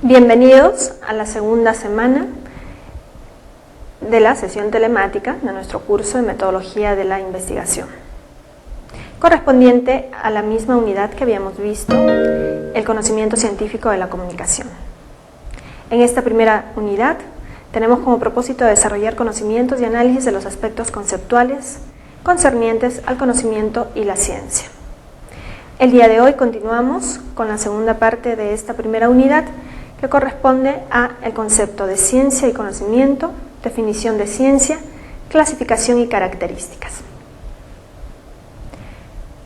Bienvenidos a la segunda semana de la sesión telemática de nuestro curso de Metodología de la Investigación, correspondiente a la misma unidad que habíamos visto, el conocimiento científico de la comunicación. En esta primera unidad tenemos como propósito desarrollar conocimientos y análisis de los aspectos conceptuales concernientes al conocimiento y la ciencia. El día de hoy continuamos con la segunda parte de esta primera unidad, que corresponde a el concepto de ciencia y conocimiento, definición de ciencia, clasificación y características.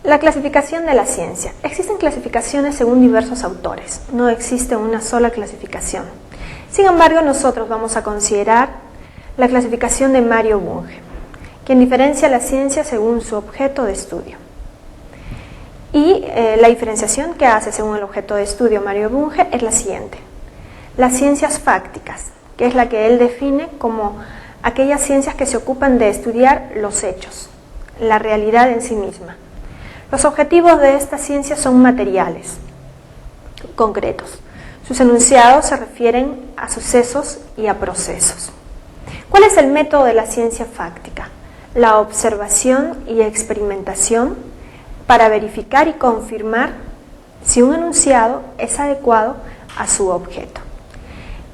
La clasificación de la ciencia. Existen clasificaciones según diversos autores, no existe una sola clasificación. Sin embargo, nosotros vamos a considerar la clasificación de Mario Bunge, quien diferencia la ciencia según su objeto de estudio. Y la diferenciación que hace según el objeto de estudio Mario Bunge es la siguiente. Las ciencias fácticas, que es la que él define como aquellas ciencias que se ocupan de estudiar los hechos, la realidad en sí misma. Los objetivos de estas ciencias son materiales, concretos. Sus enunciados se refieren a sucesos y a procesos. ¿Cuál es el método de la ciencia fáctica? La observación y experimentación para verificar y confirmar si un enunciado es adecuado a su objeto.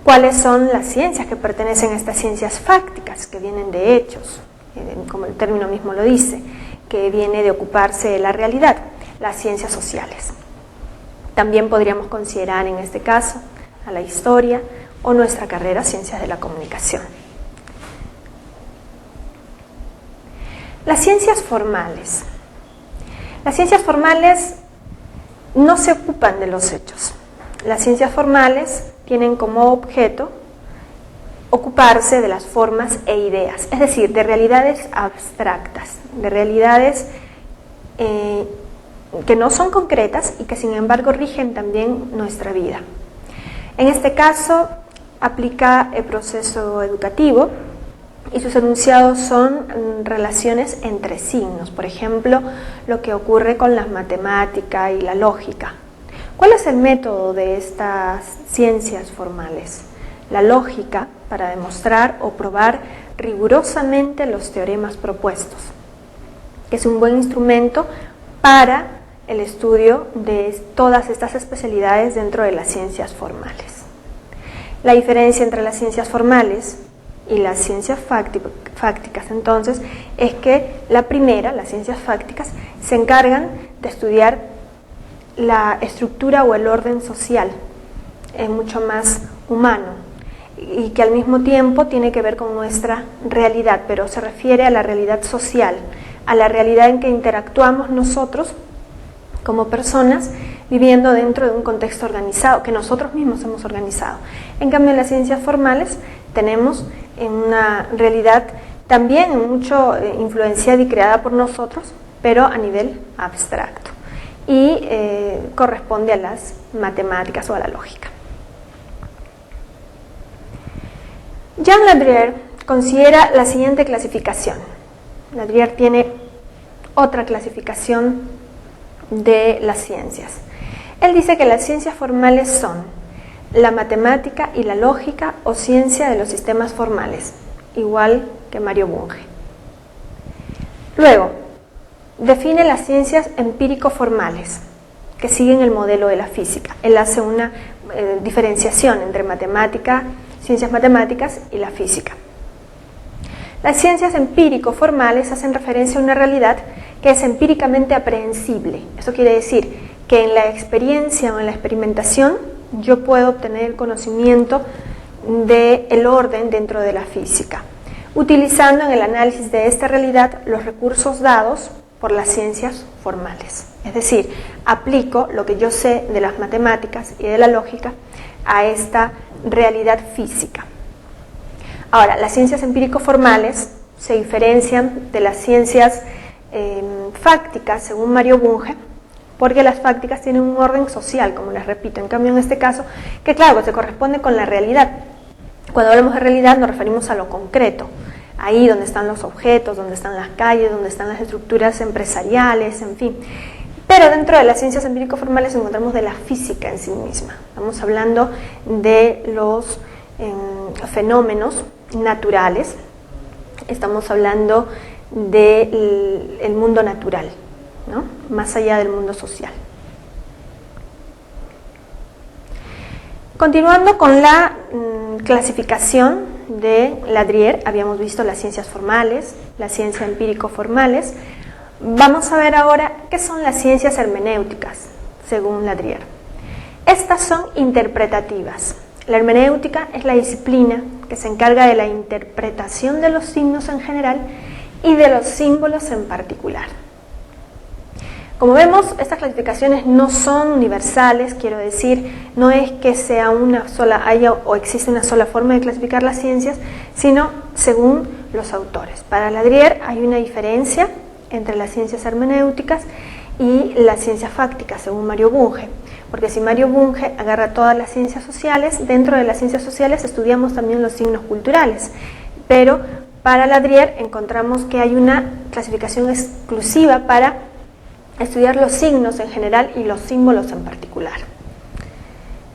¿Cuáles son las ciencias que pertenecen a estas ciencias fácticas, que vienen de hechos, como el término mismo lo dice, que viene de ocuparse de la realidad? Las ciencias sociales. También podríamos considerar en este caso a la historia o nuestra carrera Ciencias de la Comunicación. Las ciencias formales. Las ciencias formales no se ocupan de los hechos. Las ciencias formales tienen como objeto ocuparse de las formas e ideas, es decir, de realidades abstractas, de realidades que no son concretas y que sin embargo rigen también nuestra vida. En este caso aplica el proceso educativo y sus enunciados son relaciones entre signos, por ejemplo, lo que ocurre con la matemática y la lógica. ¿Cuál es el método de estas ciencias formales? La lógica para demostrar o probar rigurosamente los teoremas propuestos, que es un buen instrumento para el estudio de todas estas especialidades dentro de las ciencias formales. La diferencia entre las ciencias formales y las ciencias fácticas, entonces, es que la primera, las ciencias fácticas, se encargan de estudiar la estructura o el orden social, es mucho más humano y que al mismo tiempo tiene que ver con nuestra realidad, pero se refiere a la realidad social, a la realidad en que interactuamos nosotros como personas viviendo dentro de un contexto organizado, que nosotros mismos hemos organizado. En cambio, en las ciencias formales tenemos una realidad también mucho influenciada y creada por nosotros, pero a nivel abstracto, y corresponde a las matemáticas o a la lógica. Jean Ladriehr considera la siguiente clasificación. Ladriehr tiene otra clasificación de las ciencias. Él dice que las ciencias formales son la matemática y la lógica o ciencia de los sistemas formales, igual que Mario Bunge. Luego, define las ciencias empírico-formales, que siguen el modelo de la física. Él hace una diferenciación entre matemática, ciencias matemáticas y la física. Las ciencias empírico-formales hacen referencia a una realidad que es empíricamente aprehensible. Eso quiere decir que en la experiencia o en la experimentación yo puedo obtener el conocimiento del orden dentro de la física, utilizando en el análisis de esta realidad los recursos dados por las ciencias formales. Es decir, aplico lo que yo sé de las matemáticas y de la lógica a esta realidad física. Ahora, las ciencias empírico-formales se diferencian de las ciencias fácticas, según Mario Bunge, porque las fácticas tienen un orden social, como les repito. En cambio, en este caso, que claro, se corresponde con la realidad. Cuando hablamos de realidad nos referimos a lo concreto, ahí donde están los objetos, donde están las calles, donde están las estructuras empresariales, en fin. Pero dentro de las ciencias empírico-formales encontramos de la física en sí misma. Estamos hablando de los fenómenos naturales, estamos hablando del mundo natural, ¿no? Más allá del mundo social. Continuando con la clasificación de Ladrier, habíamos visto las ciencias formales, las ciencias empírico-formales. Vamos a ver ahora qué son las ciencias hermenéuticas, según Ladrier. Estas son interpretativas. La hermenéutica es la disciplina que se encarga de la interpretación de los signos en general y de los símbolos en particular. Como vemos, estas clasificaciones no son universales, quiero decir, no es que sea una sola, haya o existe una sola forma de clasificar las ciencias, sino según los autores. Para Ladrier hay una diferencia entre las ciencias hermenéuticas y las ciencias fácticas, según Mario Bunge. Porque si Mario Bunge agarra todas las ciencias sociales, dentro de las ciencias sociales estudiamos también los signos culturales. Pero para Ladrier encontramos que hay una clasificación exclusiva para estudiar los signos en general y los símbolos en particular,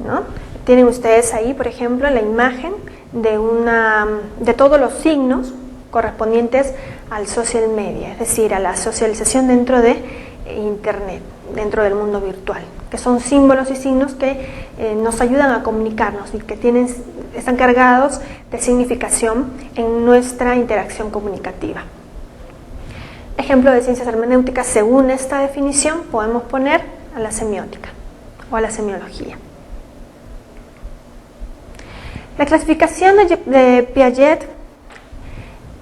¿no? Tienen ustedes ahí, por ejemplo, la imagen de todos los signos correspondientes al social media, es decir, a la socialización dentro de Internet, dentro del mundo virtual, que son símbolos y signos que nos ayudan a comunicarnos y que están cargados de significación en nuestra interacción comunicativa. Ejemplo de ciencias hermenéuticas, según esta definición, podemos poner a la semiótica o a la semiología. La clasificación de Piaget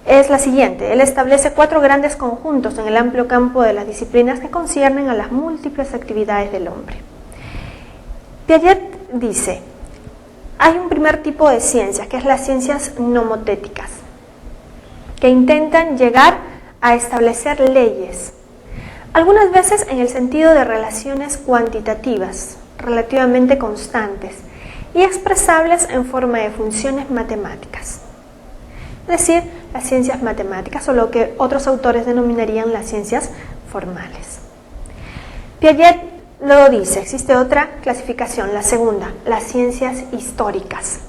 es la siguiente. Él establece 4 grandes conjuntos en el amplio campo de las disciplinas que conciernen a las múltiples actividades del hombre. Piaget dice, hay un primer tipo de ciencias, que es las ciencias nomotéticas, que intentan llegar a establecer leyes, algunas veces en el sentido de relaciones cuantitativas, relativamente constantes, y expresables en forma de funciones matemáticas. Es decir, las ciencias matemáticas o lo que otros autores denominarían las ciencias formales. Piaget luego dice, existe otra clasificación, la segunda, las ciencias históricas,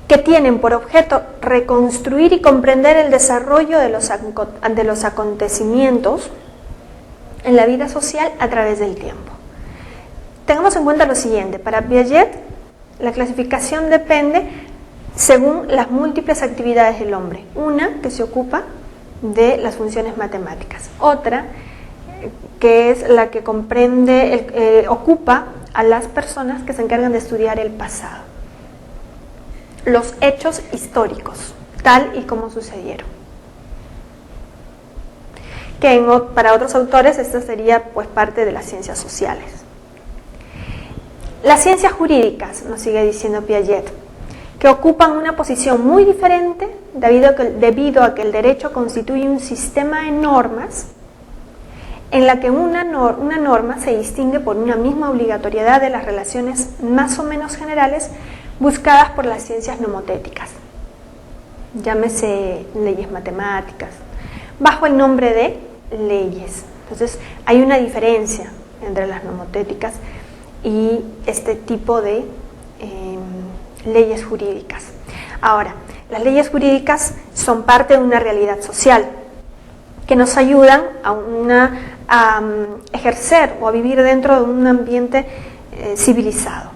que tienen por objeto reconstruir y comprender el desarrollo de los acontecimientos en la vida social a través del tiempo. Tengamos en cuenta lo siguiente, para Piaget la clasificación depende según las múltiples actividades del hombre. Una que se ocupa de las funciones matemáticas, otra que es la que comprende, ocupa a las personas que se encargan de estudiar el pasado, los hechos históricos, tal y como sucedieron. Que para otros autores esto sería pues parte de las ciencias sociales. Las ciencias jurídicas, nos sigue diciendo Piaget, que ocupan una posición muy diferente debido a que el derecho constituye un sistema de normas en la que una norma se distingue por una misma obligatoriedad de las relaciones más o menos generales buscadas por las ciencias nomotéticas, llámese leyes matemáticas, bajo el nombre de leyes. Entonces hay una diferencia entre las nomotéticas y este tipo de leyes jurídicas. Ahora, las leyes jurídicas son parte de una realidad social que nos ayudan a ejercer o a vivir dentro de un ambiente civilizado,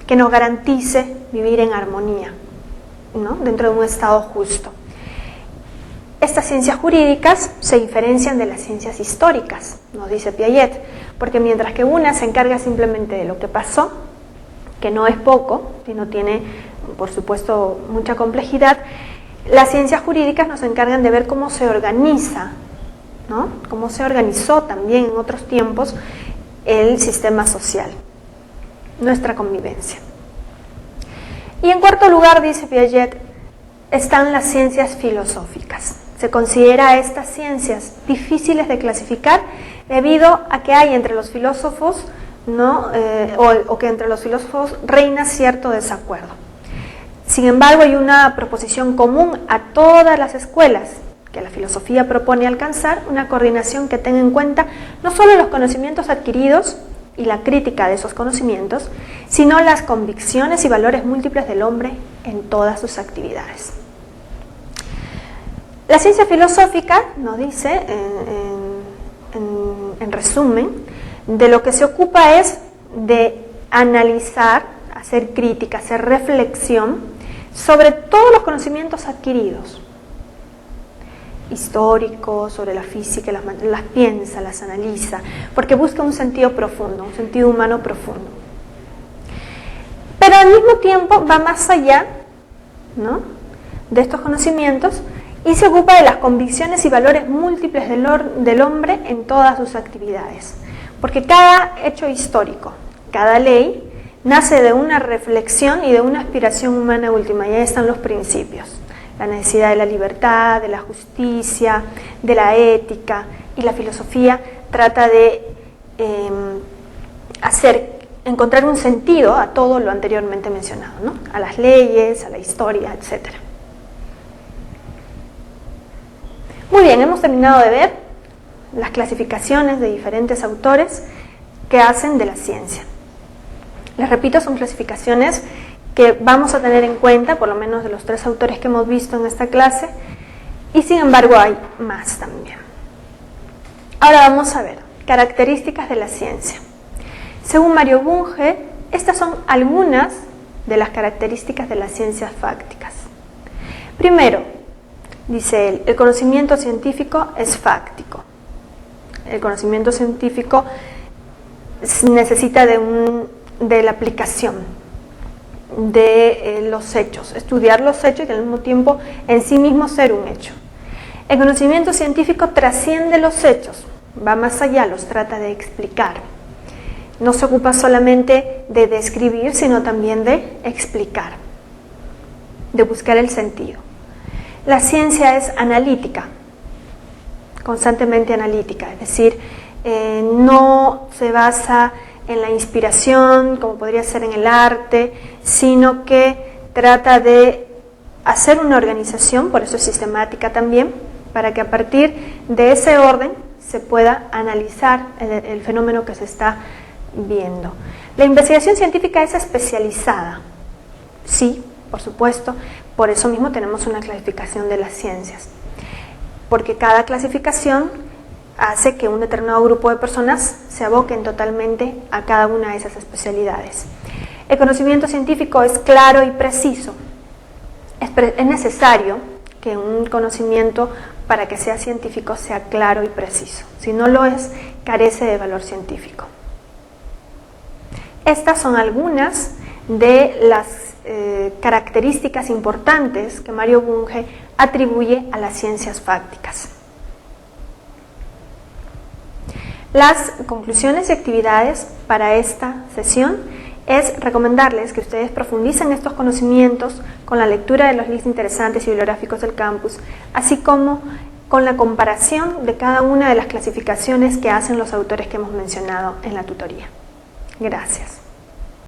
que nos garantice vivir en armonía, ¿no? Dentro de un estado justo. Estas ciencias jurídicas se diferencian de las ciencias históricas, nos dice Piaget, porque mientras que una se encarga simplemente de lo que pasó, que no es poco, sino tiene, por supuesto, mucha complejidad, las ciencias jurídicas nos encargan de ver cómo se organiza, ¿no? Cómo se organizó también en otros tiempos el sistema social, nuestra convivencia. Y en cuarto lugar, dice Piaget, están las ciencias filosóficas. Se considera a estas ciencias difíciles de clasificar debido a que hay entre los filósofos, ¿no? o que entre los filósofos reina cierto desacuerdo. Sin embargo, hay una proposición común a todas las escuelas que la filosofía propone alcanzar una coordinación que tenga en cuenta no solo los conocimientos adquiridos y la crítica de esos conocimientos, sino las convicciones y valores múltiples del hombre en todas sus actividades. La ciencia filosófica nos dice, en resumen, de lo que se ocupa es de analizar, hacer crítica, hacer reflexión sobre todos los conocimientos adquiridos, históricos, sobre la física, las piensa, las analiza, porque busca un sentido profundo, un sentido humano profundo. Pero al mismo tiempo va más allá, ¿no?, de estos conocimientos y se ocupa de las convicciones y valores múltiples del hombre en todas sus actividades. Porque cada hecho histórico, cada ley, nace de una reflexión y de una aspiración humana última, y ahí están los principios. La necesidad de la libertad, de la justicia, de la ética, y la filosofía trata de encontrar un sentido a todo lo anteriormente mencionado, ¿no?, a las leyes, a la historia, etc. Muy bien, hemos terminado de ver las clasificaciones de diferentes autores que hacen de la ciencia. Les repito, son clasificaciones que vamos a tener en cuenta, por lo menos de los 3 autores que hemos visto en esta clase, y sin embargo hay más también. Ahora vamos a ver características de la ciencia. Según Mario Bunge, estas son algunas de las características de las ciencias fácticas. Primero, dice él, el conocimiento científico es fáctico. El conocimiento científico necesita de la aplicación de los hechos, estudiar los hechos y al mismo tiempo en sí mismo ser un hecho. El conocimiento científico trasciende los hechos, va más allá, los trata de explicar. No se ocupa solamente de describir, sino también de explicar, de buscar el sentido. La ciencia es analítica, constantemente analítica, es decir, no se basa en la inspiración, como podría ser en el arte, sino que trata de hacer una organización, por eso es sistemática también, para que a partir de ese orden se pueda analizar el fenómeno que se está viendo. La investigación científica es especializada, sí, por supuesto, por eso mismo tenemos una clasificación de las ciencias, porque cada clasificación hace que un determinado grupo de personas se aboquen totalmente a cada una de esas especialidades. El conocimiento científico es claro y preciso. Es necesario que un conocimiento, para que sea científico, sea claro y preciso. Si no lo es, carece de valor científico. Estas son algunas de las características importantes que Mario Bunge atribuye a las ciencias fácticas. Las conclusiones y actividades para esta sesión es recomendarles que ustedes profundicen estos conocimientos con la lectura de los links interesantes y bibliográficos del campus, así como con la comparación de cada una de las clasificaciones que hacen los autores que hemos mencionado en la tutoría. Gracias.